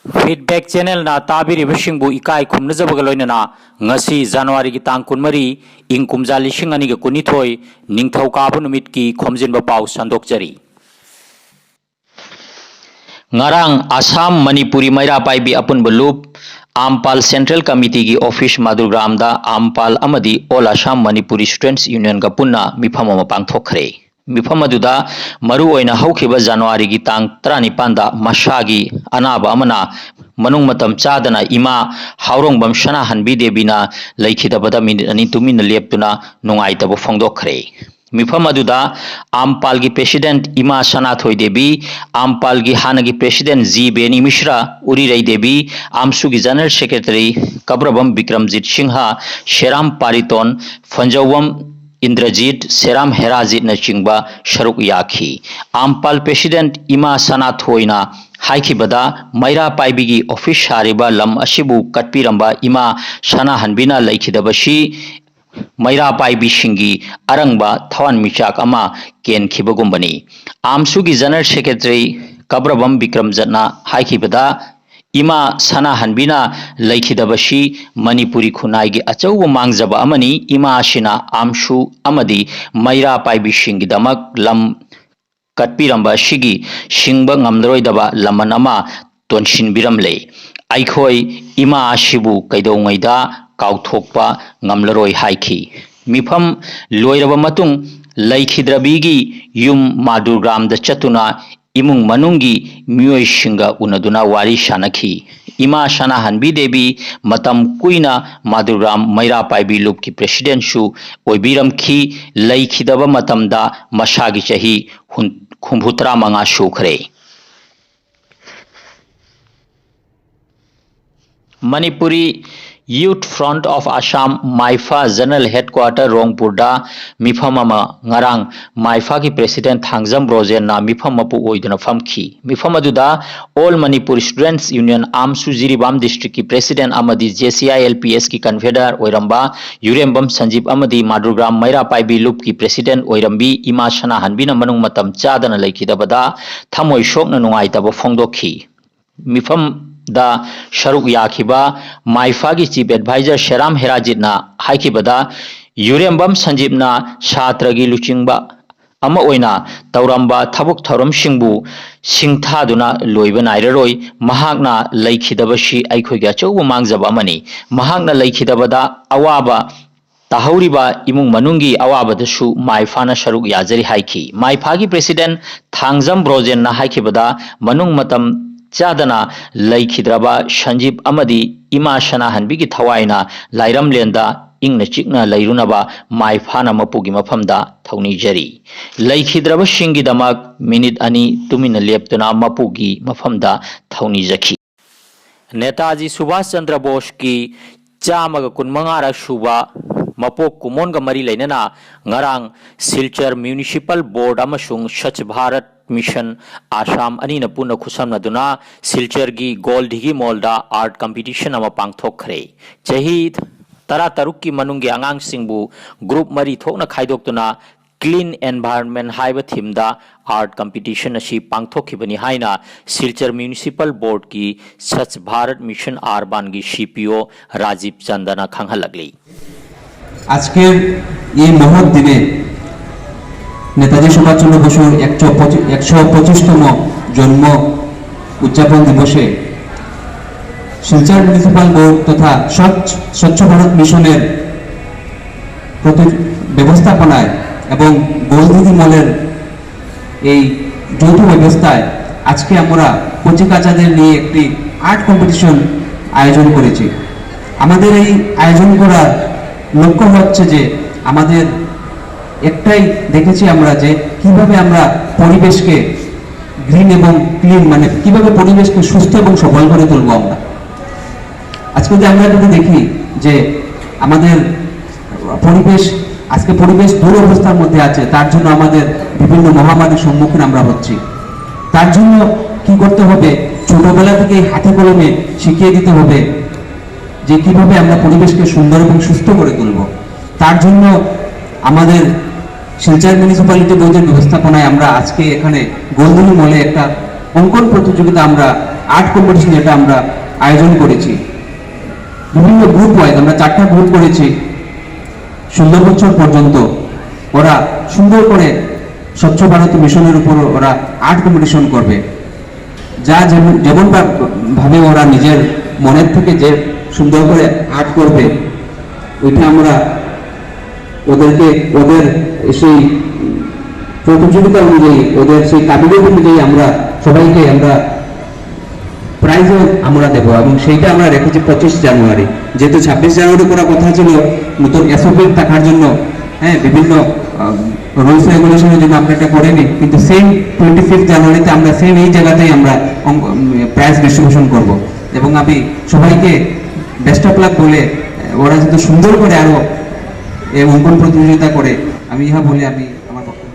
Feedback channel ना ताबिरी बशिंगबु इकाई खुमनजबग लोइनना ngasi January की तांग कुनमरी इंग कुमजा लिशिंग अनि गे कुनिथोय निंगथौ काबु नुमित की खोमजिनबा पाउ संदोकचरी ngarang Assam Manipuri Maira Paibi Apun Bulup Ampal Central Committee की ऑफिस माधुग्राम दा आमपाल अमदी all Assam Manipuri students union का पुन्ना मिफम अमा पांगथोखरे मिफम अदुदा मरु ओइना हौखिबा जनवरी की तांग 19 दा मशागी अनाबा अमना मनुंग मतम चादना इमा हाउरोंगबम शना हनबी देबिना लैखिदबदा मिनिट अनि तुमिन लेपतुना नुंगाइतबो फोंदोखरे मिफम अदुदा आमपाल की प्रेसिडेंट इमा सनाथोई देवी आमपाल की हाना की प्रेसिडेंट जी बेनी मिश्रा उरी रई देवी आमसू की जनरल सेक्रेटरी कब्रबम विक्रमजीत सिंह शेराम पारितोन फंजवम इंद्रजीत सेराम हेराजीत नचिंगबा शरुक याखी आमपाल प्रेसिडेंट इमा सनाथोइना हाइखिबदा मैरा पाइबी की ऑफिस सारिबा लम असिबु कटपीरंबा इमा सना हनबिना लैखिदबशी मैरा पाइबी सिंगी अरंगबा थवान मिचाक अमा केन खिबगुंबनी आमसू की जनरल सेक्रेटरी कब्रबम विक्रमजतना हाइखिबदा इमा सना हनबिना लैखिदबशी मणिपुरी खुनाई की अचौब मांगजबा अमनी इमा असिना आमसू अमदी मैरा पाइबी सिंगी दमक लम कटपीरंबा सिगी सिंगबा ngamdroidaba laman ama tonsinbiramle aikhoi ima asibu kaidongaida काउथोकपा ngamlaroi haiki मिफम लोइरबा मतुंग लैखिद्रबीगी युम मादुग्राम द चतुना इमुंग मनुंगी मियोय सिंगा उनदुना वारी शानखी इमा शना हनबी देवी मतम कुइना मादुग्राम मैरा पाइबी लुप की प्रेसिडेंट सु ओइबिरमखी लैखिदबा मतमदा मशागी चही खुंभुत्रा मंगा सुखरे Manipuri youth front of Assam माइफा जनरल हेडक्वार्टर रोंगपुरदा मिफम अमा ngarang माइफा की प्रेसिडेंट थांगजम ब्रोजेन ना मिफम मपु ओइदना फमखी मिफम अदुदा ऑल मणिपुर स्टूडेंट्स यूनियन आमसू जिरीबाम डिस्ट्रिक्ट की प्रेसिडेंट अमदी JCILPS की कन्वेनर ओइरंबा यूरेंबम संजीव अमदी मादुग्राम मैरा पाइबी लुप की प्रेसिडेंट ओइरंबी इमा शना हनबिना मनुंग मतम चादना लैखिदबदा थमोय शोकना नुंगाइतबो फोंदोखी मिफम दा शरुक याखिबा माइफा की चीफ एडवाइजर शेराम हेराजितना हाइखिबदा यूरेंबम संजीवना छात्र की लुचिंगबा अमा ओइना तौरंबा थबुक थौरम सिंगबु सिंगथादुना लोइबा नाइररोय महाकना लैखिदबशी आइखोइगा चौब मांगजबा अमनी महाकना लैखिदबदा अवाबा ताहौरिबा इमुंग मनुंगी अवाबदसु माइफाना शरुक याजरी हाइखी माइफा की प्रेसिडेंट थांगजम ब्रोजेन ना हाइखिबदा मनुंग मतम चादना लैखिद्रबा संजीव अमदी इमा शना हनबी की थवाइना लाइरम लेंदा इंगना चिकना लैरुनबा माइफाना मपुगी मफमदा थौनी जरी लैखिद्रबा सिंगी दमक मिनिट अनि तुमिन लेप्तुना मपुगी मफमदा थौनी जखी नेताजी सुभाष चंद्र बोस की चामग कुनमंगारा सुबा मपोक कुमोनगा मरी लेना ngarang सिलचर म्युनिसिपल बोर्ड अमसुंग स्वच्छ भारत मिशन आसाम अनीना पुना खुसमनदुना सिलचर की गोल्डिगी मॉलदा आर्ट कंपटीशन अमा पांगथोखरे चही तरा तरुक की मनुंगी आंगांग सिंगबु ग्रुप मरी थोकना खाइदोक्तुना क्लीन एनवायरनमेंट हाइबा थीमदा आर्ट कंपटीशन असी पांगथोखिबनी हाइना सिलचर म्युनिसिपल बोर्ड की स्वच्छ भारत मिशन आरबान की CPO राजीव चंदना खांगहलगली আজকের এই মহৎ দিনে নেতাজি সুভাষচন্দ্র বসুর 125তম জন্ম উদযাপন দিবসে শিলচর মিউনিসিপাল বোর্ড তথা স্বচ্ছ ভারত মিশনের প্রতি ব্যবস্থাপনায় এবং গোলদিঘি মলের এই যৌথ ব্যবস্থায় আজকে আমরা কচিকাচাদের নিয়ে একটি আর্ট কম্পিটিশন আয়োজন করেছি আমাদের এই আয়োজন করার লক্ষ্য হচ্ছে যে আমাদের একটাই দেখেছি আমরা যে কিভাবে আমরা পরিবেশকে গ্রিন এবং ক্লিন মানে কিভাবে পরিবেশকে সুস্থ এবং সবল করে তুলব আমরা আজকে যে আমরা যদি দেখি যে আমাদের পরিবেশ আজকে পরিবেশ দুরবস্থার মধ্যে আছে তার জন্য আমাদের বিভিন্ন মহামারীর সম্মুখীন আমরা হচ্ছি তার জন্য কি করতে হবে ছোটবেলা থেকে হাতে কলমে শিখিয়ে দিতে হবে যে কিভাবে আমরা পরিবেশকে সুন্দর এবং সুস্থ করে তুলব তার জন্য আমাদের শিলচর মিউনিসিপ্যালিটি বোর্ডের ব্যবস্থাপনায় আমরা আজকে এখানে গোলদিঘি মলে একটা অঙ্কন প্রতিযোগিতা আমরা আর্ট কম্পিটিশন যেটা আমরা আয়োজন করেছি, বিভিন্ন গ্রুপ ওয়াইজ আমরা 4টা গ্রুপ করেছি। 16 বছর পর্যন্ত ওরা সুন্দর করে স্বচ্ছ ভারত মিশনের উপর ওরা আর্ট কম্পিটিশন করবে। যা যেমন ভাবে ওরা নিজের মনের থেকে যে সুন্দর করে আর্ট করবে, ওইটা আমরা ওদেরকে ওদের সেই প্রতিযোগিতা অনুযায়ী, ওদের সেই কাবিলিয়ত অনুযায়ী আমরা সবাইকে আমরা প্রাইজও আমরা দেবো। এবং সেইটা আমরা রেখেছি 25 জানুয়ারি, যেহেতু 26 জানুয়ারি করার কথা ছিল নতুন এসওপি থাকার জন্য, হ্যাঁ, বিভিন্ন রুলস রেগুলেশনের জন্য আমরা এটা করিনি, কিন্তু সেম 25 জানুয়ারিতে আমরা সেম এই জায়গাতেই আমরা প্রাইজ ডিস্ট্রিবিউশন করব। এবং আমি সবাইকে বেস্ট অফ লাক বলে, ওরা যাতে সুন্দর করে আরো এই অঙ্কন প্রতিযোগিতা করে, আমি ইহা বলে আমি আমার বক্তব্য।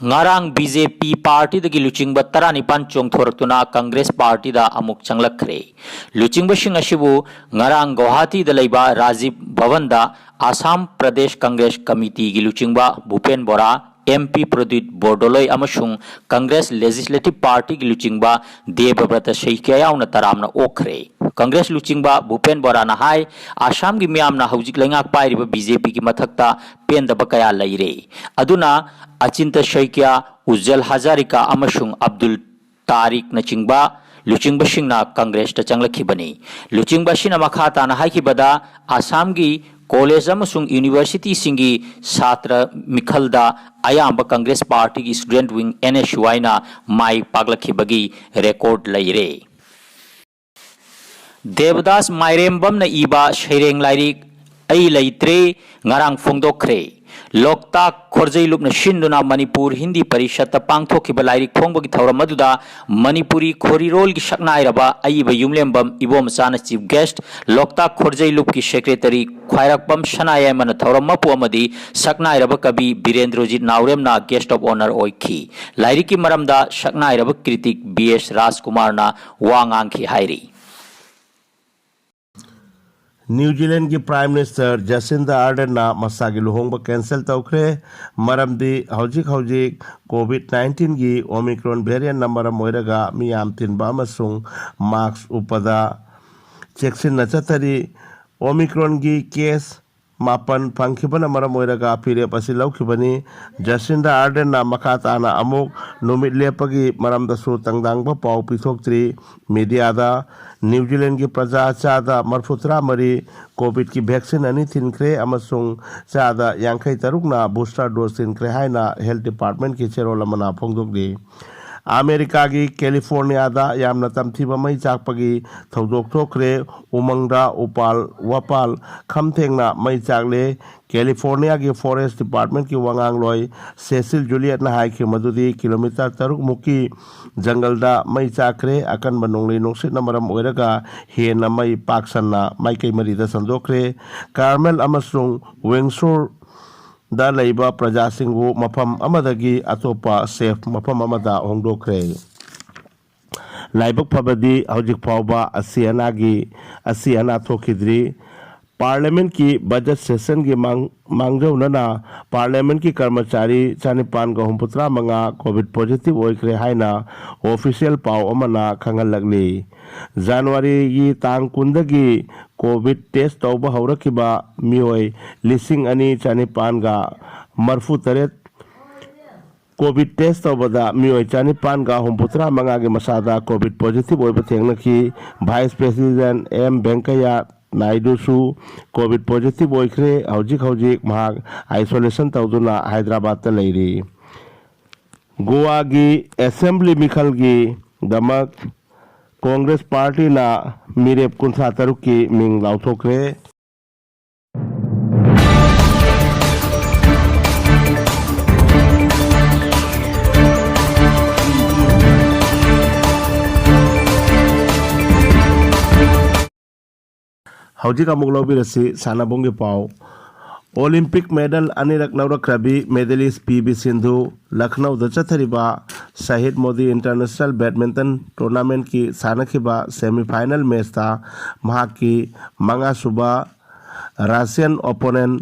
ngarang BJP party dagi luchingba 19 chongthortuna Congress party da amuk changlakre luchingba sing asibu ngarang Guwahati da leiba Rajiv Bhavan da Assam Pradesh Congress Committee gi luchingba Bhupen Bora MP Pradit Bordoloi amasung Congress Legislative Party gi luchingba Debabrata Saikia yauna taramna okhre Congress luchingba Bhupen Bora na hai Assam gi miyamna hojik lengak pairiba BJP gi mathakta pendaba kaya leire aduna Achinta Saikia Ujjal Hazarika amasung Abdul Tariq na chingba luchingba singna Congress ta changlakhibani luchingba sina makhata na haikibada Assam gi college amasung university singi satra mikhalda ayamba Congress party gi student wing NSUI na mai paglakhibagi record leire Devdas Mairembam na iba Shaireng Lairik ai leitre ngarang phongdokhre Loktak Khorjailuk na shinduna Manipur Hindi Parishad pangthokiba lairik phongbagi thauram aduda Manipuri Khorirol gi saknairaba aiba yumlembam ibomchana chief guest Loktak Khorjailuk ki secretary Khwairakpam Sanayamana thauram mapu amadi saknairaba kabi Birendrajit Nauremna guest of honor oikhi lairik ki maramda saknairaba critic BS Rajkumar na wangangki hairi New Zealand की prime minister Jacinda Ardern ना मसागी लुहोंग cancel तौखरे मरमदी हौजिक कोविड-19 की Omicron variant number मोइरगा मियाम तिनबा अमसुंग मास्क उपदा चेक्सिन नचतरी ओमिक्रॉन की केस मापन फंखिबन मरम ओइरगा फिरे पसी लौखिबनी जसिंदा आर्डन ना मखाताना अमुक नुमित लेपगी मरमदसु तंगदांग पाउ पिथोक्त्री मीडियादा न्यूजीलैंड की प्रजा चादा मरफुत्रा मरी कोविड की वैक्सीन अनि थिनख्रे अमसुंग चादा यांखै तरुकना बूस्टर डोज थिनख्रे हाइना हेल्थ डिपार्टमेंट की चेरोल मना फोंगदोगदी अमेरिका की कैलिफोर्नियादा यामना तमथिबा मई चाकपगी थौदोक थोखरे उमंगदा उपाल वपाल खमथेंगना मई चाकले कैलिफोर्निया की फॉरेस्ट डिपार्टमेंट की वंगांगलोय सेसिल जूलियट ना हाइखि मदुदी किलोमीटर 3 मुकी जंगलदा मई चाकरे अकन बनोंगले नोसित नमरम ओइरगा हेना मई पाक्सना माइकै मरीदा संदोखरे कार्मेल अमसुंग वेंगसोर दा लैबा प्रजासिंगु मफम अमदगी अतोपा सेफ मफम अमदा होंदोखरे लाइबक फबदी हौजिक फावबा असियाना थोखिद्री पार्लियामेंट की बजट सेशन की मांगजौनना पार्लियामेंट की कर्मचारी 453 मंगा कोविड पॉजिटिव ओइख्रे हाइना ऑफिशियल पाव अमना खंगलगली जनवरी की तांग कुंदगी कोविड टेस्ट तौबा हौरकिबा मियोय 2,493 कोविड टेस्ट तौबदा मियोय 453 मंगा के मसादा कोविड पॉजिटिव ओइबा थेंगनखी वाइस प्रेसिडेंट एम वेंकैया नायडूसु कोविड पॉजिटिव ओइख्रे हौजिक महाग आइसोलेशन तौदुना हैदराबाद ता लेरी गोवा की असेंबली मिखल की दमक कांग्रेस पार्टी ना मिरेप 53 की मिंग लाउथोखरे हौजिक अमुक लौबिरसी सानाबुंगी पाव ओलंपिक मेडल अनिरक लौरख्रबी मेडलिस्ट पीवी सिंधु लखनऊ द चथरिबा Syed Modi international badminton tournament की सानखिबा सेमीफाइनल मैच था महाकी मंगा सुबा रशियन ओपोनेंट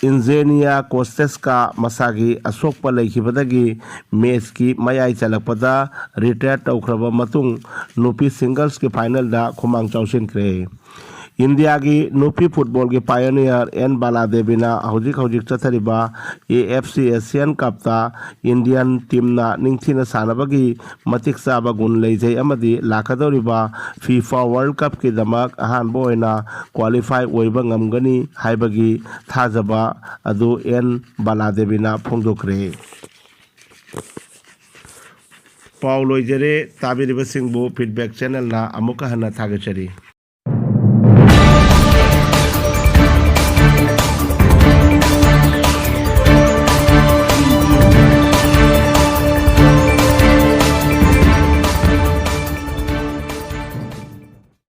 इंजेनिया कोस्टेस्का मसागी असोकपा लेखिबदगी मैच की मयाई चलकपदा रिटायर तौख्रबा मतुंग नुपी सिंगल्स के फाइनल दा खुमांग चौसिनख्रे इंडिया की नुपी फुटबॉल के पायोनियर एन बालादेवीना हौजिक चथरिबा AFC एशियन कपता इंडियन टीमना निंगथिना सानबगी मतिक चाबा गुण लेजै अमदी लाखदौरिबा FIFA वर्ल्ड कप की दमक अहानबा ओइना क्वालिफाई ओइबा ngamgani हाइबगी थाजबा अदु एन बालादेवीना फोंदोक्रे पाउ लोइजरे ताबिरिबसिंगबु फीडबैक चैनल ना अमुका हना थागचरी।